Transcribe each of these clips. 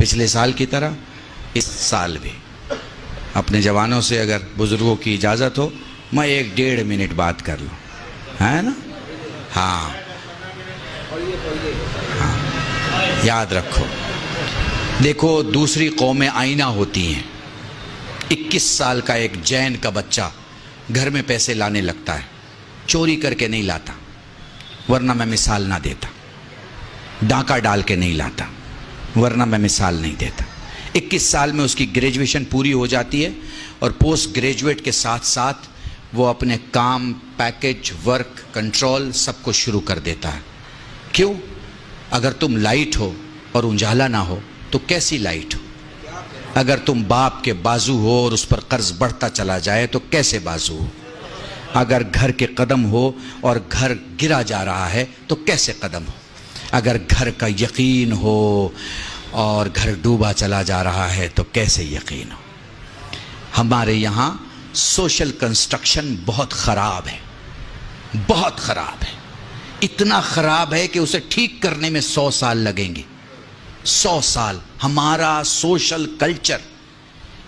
پچھلے سال کی طرح اس سال بھی اپنے جوانوں سے اگر بزرگوں کی اجازت ہو میں 1-1.5 منٹ بات کر لوں، ہے نا؟ ہاں یاد رکھو، دیکھو دوسری قومیں آئینہ ہوتی ہیں۔ 21 سال کا ایک جین کا بچہ گھر میں پیسے لانے لگتا ہے، چوری کر کے نہیں لاتا، ورنہ میں مثال نہ دیتا، ڈاکہ ڈال کے نہیں لاتا، ورنہ میں مثال نہیں دیتا۔ 21 سال میں اس کی گریجویشن پوری ہو جاتی ہے اور پوسٹ گریجویٹ کے ساتھ ساتھ وہ اپنے کام، پیکج، ورک، کنٹرول سب کو شروع کر دیتا ہے۔ کیوں؟ اگر تم لائٹ ہو اور اجالا نہ ہو تو کیسی لائٹ ہو؟ اگر تم باپ کے بازو ہو اور اس پر قرض بڑھتا چلا جائے تو کیسے بازو ہو؟ اگر گھر کے قدم ہو اور گھر گرا جا رہا ہے تو کیسے قدم ہو؟ اگر گھر کا یقین ہو اور گھر ڈوبا چلا جا رہا ہے تو کیسے یقین ہو؟ ہمارے یہاں سوشل کنسٹرکشن بہت خراب ہے، بہت خراب ہے، اتنا خراب ہے کہ اسے ٹھیک کرنے میں 100 سال لگیں گے۔ 100 سال۔ ہمارا سوشل کلچر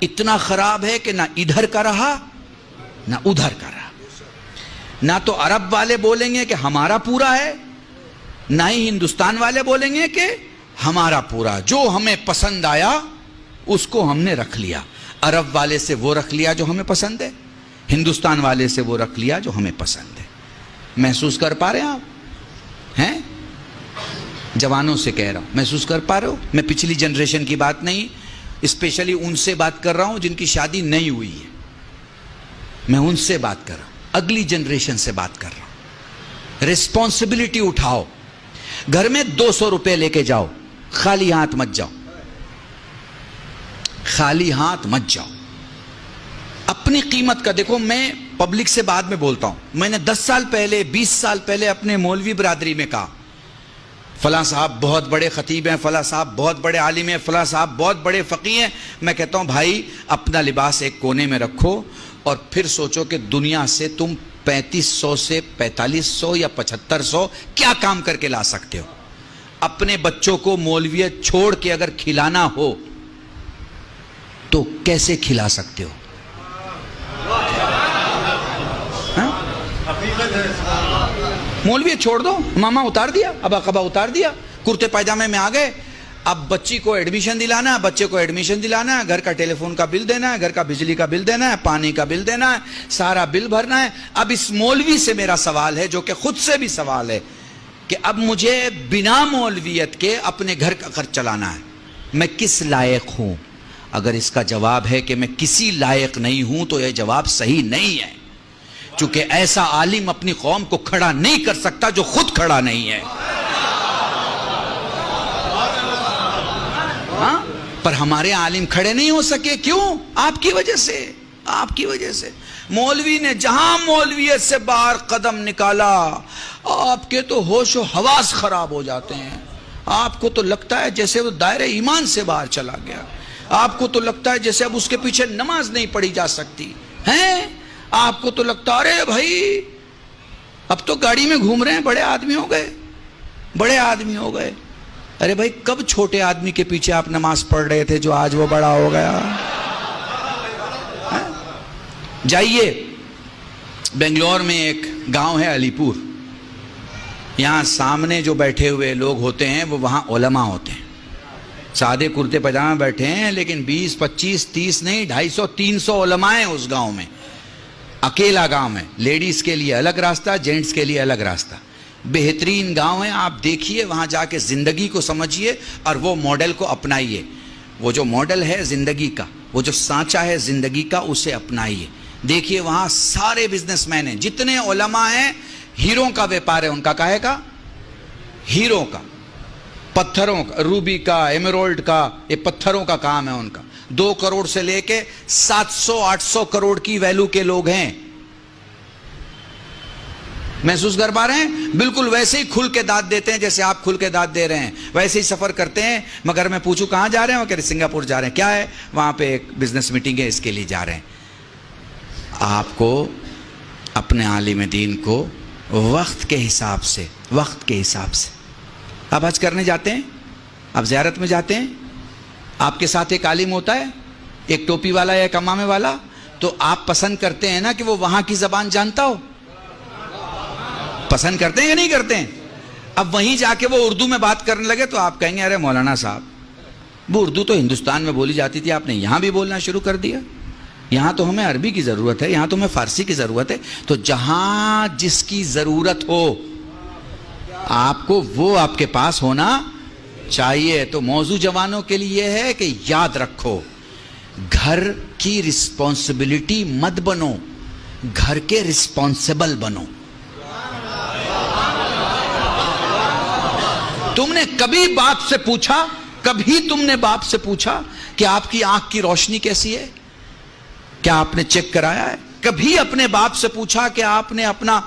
اتنا خراب ہے کہ نہ ادھر کا رہا نہ ادھر کا رہا۔ نہ تو عرب والے بولیں گے کہ ہمارا پورا ہے، نہ ہی ہندوستان والے بولیں گے کہ ہمارا پورا۔ جو ہمیں پسند آیا اس کو ہم نے رکھ لیا۔ عرب والے سے وہ رکھ لیا جو ہمیں پسند ہے، ہندوستان والے سے وہ رکھ لیا جو ہمیں پسند ہے۔ محسوس کر پا رہے ہیں آپ؟ ہیں؟ جوانوں سے کہہ رہا ہوں، محسوس کر پا رہے ہو؟ میں پچھلی جنریشن کی بات نہیں، اسپیشلی ان سے بات کر رہا ہوں جن کی شادی نہیں ہوئی ہے۔ میں ان سے بات کر رہا ہوں، اگلی جنریشن سے بات کر رہا ہوں۔ ریسپانسبلٹی اٹھاؤ، گھر میں 200 روپے لے کے جاؤ، خالی ہاتھ مت جاؤ، خالی ہاتھ مت جاؤ۔ اپنی قیمت کا دیکھو، میں پبلک سے بعد میں بولتا ہوں، میں نے 10 سال پہلے 20 سال پہلے اپنے مولوی برادری میں کہا فلاں صاحب بہت بڑے خطیب ہیں، فلاں صاحب بہت بڑے عالم ہیں، فلاں صاحب بہت بڑے فقیہ ہیں۔ میں کہتا ہوں بھائی اپنا لباس ایک کونے میں رکھو اور پھر سوچو کہ دنیا سے تم 3500 سے 4500 یا 7500 کیا کام کر کے لا سکتے ہو۔ اپنے بچوں کو مولویت چھوڑ کے اگر کھلانا ہو تو کیسے کھلا سکتے ہو؟ مولویت چھوڑ دو، ماما اتار دیا، ابا قبا اتار دیا، کرتے پائجامے میں آ گئے۔ اب بچی کو ایڈمیشن دلانا ہے، بچے کو ایڈمیشن دلانا ہے، گھر کا ٹیلی فون کا بل دینا ہے، گھر کا بجلی کا بل دینا ہے، پانی کا بل دینا ہے، سارا بل بھرنا ہے۔ اب اس مولوی سے میرا سوال ہے، جو کہ خود سے بھی سوال ہے، کہ اب مجھے بنا مولویت کے اپنے گھر کا خرچ چلانا ہے، میں کس لائق ہوں؟ اگر اس کا جواب ہے کہ میں کسی لائق نہیں ہوں تو یہ جواب صحیح نہیں ہے، چونکہ ایسا عالم اپنی قوم کو کھڑا نہیں کر سکتا جو خود کھڑا نہیں ہے۔ ہاں؟ پر ہمارے عالم کھڑے نہیں ہو سکے، کیوں؟ آپ کی وجہ سے، آپ کی وجہ سے۔ مولوی نے جہاں مولویت سے باہر قدم نکالا، آپ کے تو ہوش و حواس خراب ہو جاتے ہیں۔ آپ کو تو لگتا ہے جیسے وہ دائرہ ایمان سے باہر چلا گیا، آپ کو تو لگتا ہے جیسے اب اس کے پیچھے نماز نہیں پڑھی جا سکتی ہیں، آپ کو تو لگتا ہے ارے بھائی اب تو گاڑی میں گھوم رہے ہیں، بڑے آدمی ہو گئے، بڑے آدمی ہو گئے۔ ارے بھائی کب چھوٹے آدمی کے پیچھے آپ نماز پڑھ رہے تھے جو آج وہ بڑا ہو گیا؟ جائیے بنگلور میں ایک گاؤں ہے علی پور، یہاں سامنے جو بیٹھے ہوئے لوگ ہوتے ہیں وہ وہاں علماء ہوتے ہیں، سادے کرتے پاجامہ بیٹھے ہیں، لیکن 20 25 30 نہیں 250 300 علماء ہیں اس گاؤں میں۔ اکیلا گاؤں ہے، لیڈیز کے لیے الگ راستہ، جینٹس کے لیے الگ راستہ۔ بہترین گاؤں ہے، آپ دیکھیے وہاں جا کے زندگی کو سمجھیے اور وہ ماڈل کو اپنائیے۔ وہ جو ماڈل ہے زندگی کا، وہ جو سانچہ ہے زندگی کا، اسے اپنائیے۔ دیکھیے وہاں سارے بزنس مین ہیں، جتنے علماء ہیں، ہیروں کا ویپار ہے ان کا، کاہے کا؟ ہیروں کا، پتھروں کا، روبی کا، ایمرالڈ کا، یہ پتھروں کا کام ہے ان کا۔ 2 کروڑ سے لے کے 700 800 کروڑ کی ویلو کے لوگ ہیں۔ محسوس کر پا رہے ہیں؟ بالکل ویسے ہی کھل کے داد دیتے ہیں جیسے آپ کھل کے داد دے رہے ہیں، ویسے ہی سفر کرتے ہیں۔ مگر میں پوچھوں کہاں جا رہے ہیں؟ وہ کہہ رہے سنگاپور جا رہے ہیں۔ کیا ہے؟ وہاں پہ ایک بزنس میٹنگ ہے، اس کے لیے جا رہے ہیں۔ آپ کو اپنے عالم دین کو وقت کے حساب سے، وقت کے حساب سے، آپ حج کرنے جاتے ہیں، آپ زیارت میں جاتے ہیں، آپ کے ساتھ ایک عالم ہوتا ہے، ایک ٹوپی والا یا ایک امامے والا، تو آپ پسند کرتے ہیں نا کہ وہ وہاں کی زبان جانتا ہو؟ پسند کرتے ہیں یا نہیں کرتے ہیں؟ اب وہیں جا کے وہ اردو میں بات کرنے لگے تو آپ کہیں گے ارے مولانا صاحب، وہ اردو تو ہندوستان میں بولی جاتی تھی، آپ نے یہاں بھی بولنا شروع کر دیا، یہاں تو ہمیں عربی کی ضرورت ہے، یہاں تو ہمیں فارسی کی ضرورت ہے۔ تو جہاں جس کی ضرورت ہو آپ کو وہ آپ کے پاس ہونا چاہیے۔ تو موضوع جوانوں کے لیے یہ ہے کہ یاد رکھو، گھر کی رسپانسبلٹی مت بنو، گھر کے رسپانسبل بنو۔ تم نے کبھی باپ سے پوچھا، کبھی تم نے باپ سے پوچھا کہ آپ کی آنکھ کی روشنی کیسی ہے؟ کیا آپ نے چیک کرایا ہے؟ کبھی اپنے باپ سے پوچھا کہ آپ نے اپنا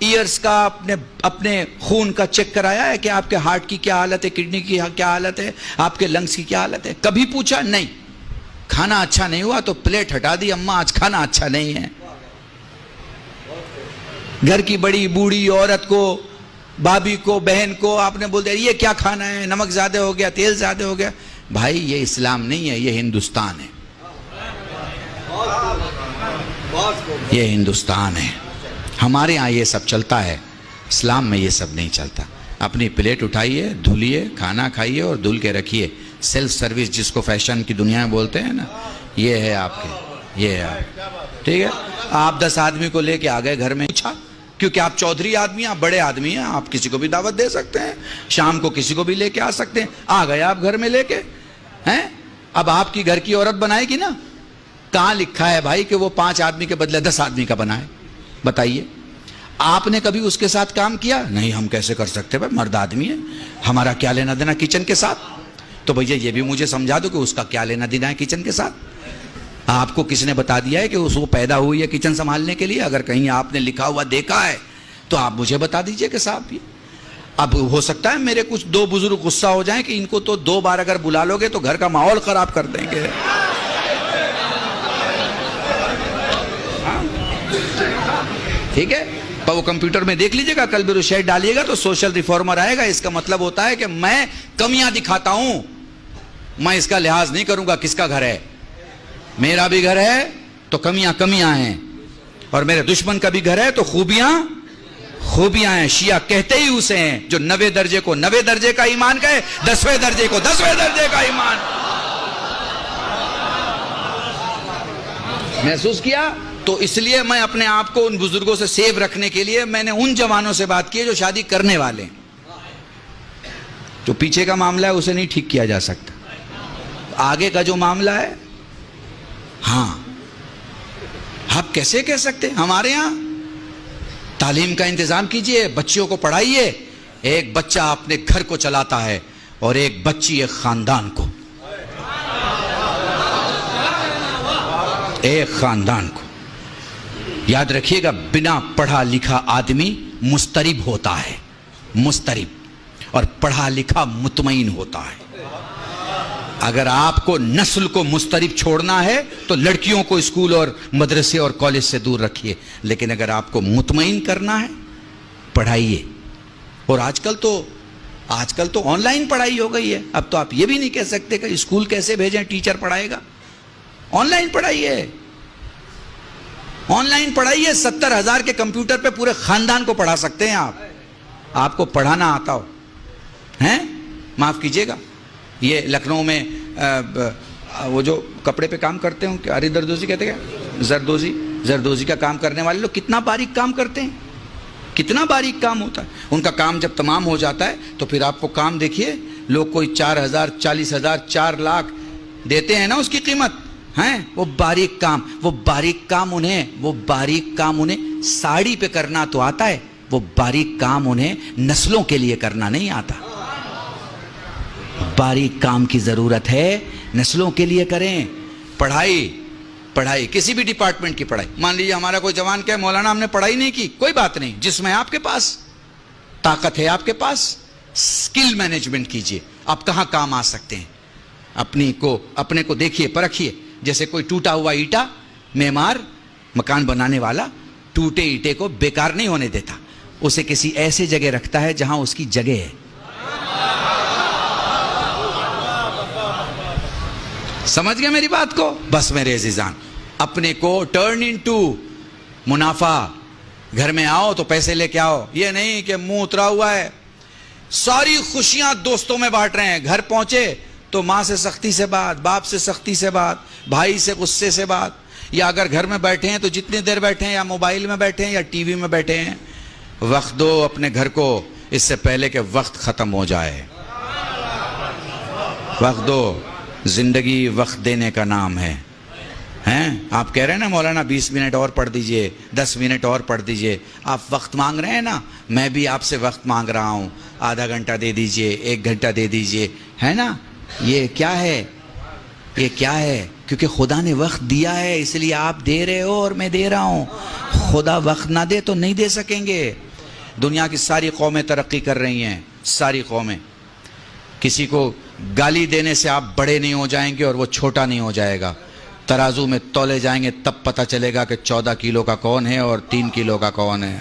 ایئرز کا، اپنے خون کا چیک کرایا ہے کہ آپ کے ہارٹ کی کیا حالت ہے، کڈنی کی کیا حالت ہے، آپ کے لنگز کی کیا حالت ہے؟ کبھی پوچھا؟ نہیں۔ کھانا اچھا نہیں ہوا تو پلیٹ ہٹا دی، اماں آج کھانا اچھا نہیں ہے۔ گھر کی بڑی بوڑھی عورت کو، بھابھی کو، بہن کو آپ نے بول دیا یہ کیا کھانا ہے، نمک زیادہ ہو گیا، تیل زیادہ ہو گیا۔ بھائی یہ اسلام نہیں ہے، یہ ہندوستان ہے، یہ ہندوستان ہے۔ ہمارے یہاں یہ سب چلتا ہے، اسلام میں یہ سب نہیں چلتا۔ اپنی پلیٹ اٹھائیے، دھلیے، کھانا کھائیے اور دھل کے رکھیے۔ سیلف سروس جس کو فیشن کی دنیا میں بولتے ہیں نا، یہ ہے آپ کے، یہ ہے آپ، ٹھیک ہے۔ آپ 10 آدمی کو لے کے آ گئے گھر میں، پوچھا کیونکہ آپ چودھری آدمی ہیں، آپ بڑے آدمی ہیں، آپ کسی کو بھی دعوت دے سکتے ہیں، شام کو کسی کو بھی لے کے آ سکتے ہیں۔ آ گئے آپ گھر میں لے کے ہیں، اب آپ کی گھر کی عورت بنائے گی نا؟ کہاں لکھا ہے بھائی کہ وہ 5 آدمی کے بدلے 10 آدمی کا بنائے؟ بتائیے، آپ نے کبھی اس کے ساتھ کام کیا؟ نہیں، ہم کیسے کر سکتے بھائی، مرد آدمی ہے، ہمارا کیا لینا دینا کچن کے ساتھ؟ تو بھیا یہ بھی مجھے سمجھا دو کہ اس کا کیا لینا دینا ہے کچن کے ساتھ؟ آپ کو کس نے بتا دیا ہے کہ اس کو پیدا ہوئی ہے کچن سنبھالنے کے لیے؟ اگر کہیں آپ نے لکھا ہوا دیکھا ہے تو آپ مجھے بتا دیجئے کہ صاحب یہ اب ہو سکتا ہے میرے کچھ 2 بزرگ غصہ ہو جائیں کہ ان کو تو 2 بار اگر بلا لو گے تو گھر کا ماحول خراب کر دیں گے۔ ٹھیک ہے، پر وہ کمپیوٹر میں دیکھ لیجئے گا، کل بھی شیٹ ڈالیے گا تو سوشل ریفارمر آئے گا۔ اس کا مطلب ہوتا ہے کہ میں کمیاں دکھاتا ہوں، میں اس کا لحاظ نہیں کروں گا کس کا گھر ہے۔ میرا بھی گھر ہے تو کمیاں ہیں، اور میرے دشمن کا بھی گھر ہے تو خوبیاں ہیں۔ شیعہ کہتے ہی اسے ہیں جو 90 درجے کو 90 درجے کا ایمان کہے، 10ویں درجے کو 10ویں درجے کا ایمان۔ محسوس کیا؟ تو اس لیے میں اپنے آپ کو ان بزرگوں سے سیو رکھنے کے لیے میں نے ان جوانوں سے بات کی جو شادی کرنے والے ہیں۔ جو پیچھے کا معاملہ ہے اسے نہیں ٹھیک کیا جا سکتا، آگے کا جو معاملہ ہے ہاں آپ کیسے کہہ سکتے؟ ہمارے ہاں تعلیم کا انتظام کیجئے، بچیوں کو پڑھائیے۔ ایک بچہ اپنے گھر کو چلاتا ہے اور ایک بچی ایک خاندان کو، ایک خاندان کو۔ یاد رکھیے گا، بنا پڑھا لکھا آدمی مضطرب ہوتا ہے، مضطرب، اور پڑھا لکھا مطمئن ہوتا ہے۔ اگر آپ کو نسل کو مضطرب چھوڑنا ہے تو لڑکیوں کو اسکول اور مدرسے اور کالج سے دور رکھیے، لیکن اگر آپ کو مطمئن کرنا ہے پڑھائیے۔ اور آج کل تو آن لائن پڑھائی ہو گئی ہے، اب تو آپ یہ بھی نہیں کہہ سکتے کہ اسکول کیسے بھیجیں، ٹیچر پڑھائے گا۔ On line پڑھائیے، on line پڑھائیے۔ 70,000 کے کمپیوٹر پہ پورے خاندان کو پڑھا سکتے ہیں آپ کو پڑھانا آتا ہو ہیں؟ معاف کیجیے گا، یہ لکھنؤ میں وہ جو کپڑے پہ کام کرتے ہوں، اری دردوزی کہتے ہیں، زردوزی کا کام کرنے والے لوگ کتنا باریک کام کرتے ہیں، کتنا باریک کام ہوتا ہے ان کا۔ کام جب تمام ہو جاتا ہے تو پھر آپ کو کام دیکھیے، لوگ کوئی 4,000 40,000 4 لاکھ دیتے ہیں نا اس کی قیمت ہیں۔ وہ باریک کام انہیں ساڑی پہ کرنا تو آتا ہے، وہ باریک کام انہیں نسلوں کے لیے کرنا نہیں آتا۔ باریک کام کی ضرورت ہے، نسلوں کے لیے کریں۔ پڑھائی کسی بھی ڈپارٹمنٹ کی پڑھائی، مان لیجیے ہمارا کوئی جوان کہے مولانا ہم نے پڑھائی نہیں کی، کوئی بات نہیں، جس میں آپ کے پاس طاقت ہے، آپ کے پاس سکل مینجمنٹ کیجئے۔ آپ کہاں کام آ سکتے ہیں، اپنے کو دیکھیے، پرکھیے۔ جیسے کوئی ٹوٹا ہوا اینٹا، معمار مکان بنانے والا ٹوٹے اینٹے کو بیکار نہیں ہونے دیتا، اسے کسی ایسے جگہ رکھتا ہے جہاں اس کی جگہ ہے۔ سمجھ گئے میری بات کو؟ بس میرے عزیزان، اپنے کو ٹرن انٹو منافع. گھر میں آؤ تو پیسے لے کے آؤ، یہ نہیں کہ منہ اترا ہوا ہے. ساری خوشیاں دوستوں میں بانٹ رہے ہیں، گھر پہنچے تو ماں سے سختی سے بات، باپ سے سختی سے بات، بھائی سے غصے سے بات. یا اگر گھر میں بیٹھے ہیں تو جتنی دیر بیٹھے ہیں، یا موبائل میں بیٹھے ہیں یا ٹی وی میں بیٹھے ہیں. وقت دو اپنے گھر کو اس سے پہلے کہ وقت ختم ہو جائے. وقت دو. زندگی وقت دینے کا نام ہے. آپ کہہ رہے ہیں نا مولانا 20 منٹ اور پڑھ دیجئے، 10 منٹ اور پڑھ دیجئے. آپ وقت مانگ رہے ہیں نا، میں بھی آپ سے وقت مانگ رہا ہوں. آدھا گھنٹہ دے دیجئے، 1 گھنٹہ دے دیجئے، ہے نا. یہ کیا ہے؟ یہ کیا ہے؟ کیونکہ خدا نے وقت دیا ہے، اس لیے آپ دے رہے ہو اور میں دے رہا ہوں. خدا وقت نہ دے تو نہیں دے سکیں گے. دنیا کی ساری قومیں ترقی کر رہی ہیں، ساری قومیں. کسی کو گالی دینے سے آپ بڑے نہیں ہو جائیں گے اور وہ چھوٹا نہیں ہو جائے گا. ترازو میں تولے جائیں گے تب پتہ چلے گا کہ 14 کلو کا کون ہے اور 3 کلو کا کون ہے.